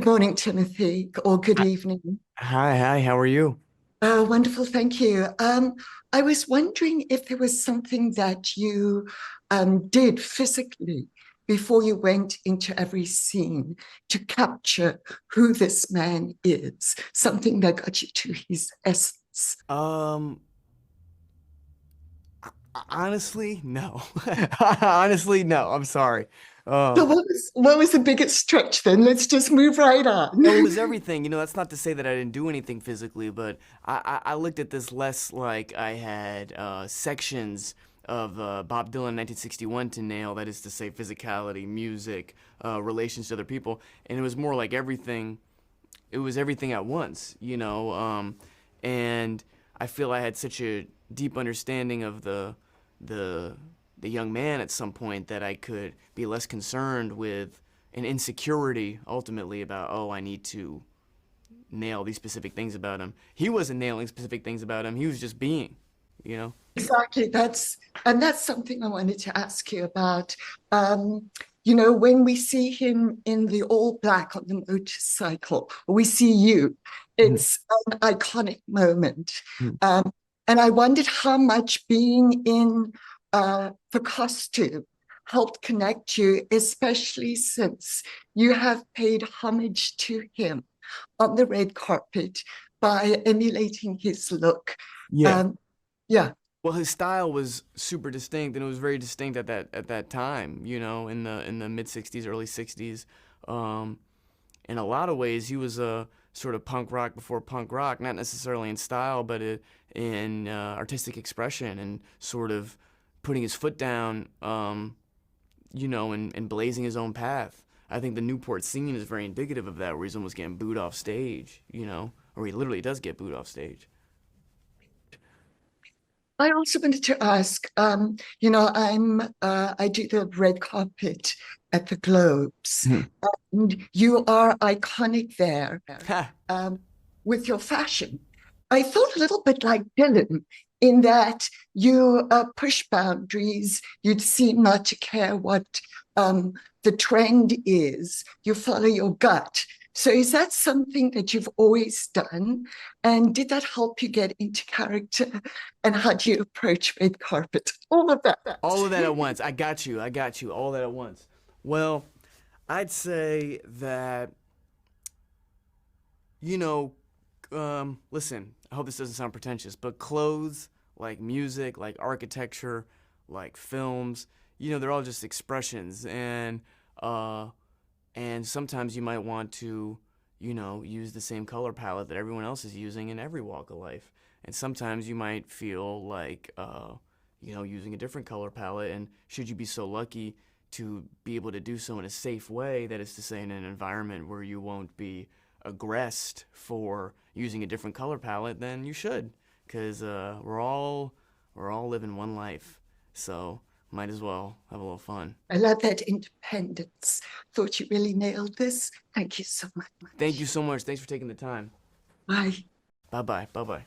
Good morning, Timothy, or good evening. Hi, how are you? Wonderful, thank you. I was wondering if there was something that you did physically before you went into every scene to capture who this man is, something that got you to his essence. Um, Honestly, no. Honestly, no. I'm sorry. So Um, what was the biggest stretch then? Let's just move right no, it on. was everything. That's not to say that I didn't do anything physically, but I looked at this less like I had sections of Bob Dylan 1961 to nail, that is to say, physicality, music, relations to other people, and it was more like everything. It was everything at once, and I feel I had such a deep understanding of the the young man at some point that I could be less concerned with an insecurity ultimately about, oh, I need to nail these specific things about him. He wasn't nailing specific things about him. He was just being, you know. Exactly. That's something I wanted to ask you about. When we see him in the all black on the motorcycle, or we see you, it's an iconic moment. Um, and I wondered how much being in the costume helped connect you, especially since you have paid homage to him on the red carpet by emulating his look. Yeah. Um, yeah. Well, his style was super distinct, and it was very distinct at that time. In the mid '60s, early '60s. Um, in a lot of ways, he was a sort of punk rock before punk rock, not necessarily in style, but in artistic expression and sort of putting his foot down, and blazing his own path. I think the Newport scene is very indicative of that, where he's almost getting booed off stage, or he literally does get booed off stage. I also wanted to ask, I do the red carpet at the Globes, and you are iconic there Ha! um, with your fashion. I felt a little bit like Dylan in that you push boundaries. You'd seem not to care what um, the trend is. You follow your gut. So is that something that you've always done? And did that help you get into character? And how do you approach red carpet? All of that. All of that at once. I got you. I got you. All that at once. Well, I'd say that, you know, listen, I hope this doesn't sound pretentious, but clothes, like music, like architecture, like films, they're all just expressions. And sometimes you might want to, use the same color palette that everyone else is using in every walk of life. And sometimes you might feel like, using a different color palette. And should you be so lucky to be able to do so in a safe way, that is to say, in an environment where you won't be aggressed for using a different color palette, then you should, because we're all living one life, so might as well have a little fun. I love that independence. Thought you really nailed this. Thank you so Thank you much. so much. Thanks for taking the time. Bye. Bye bye. Bye bye.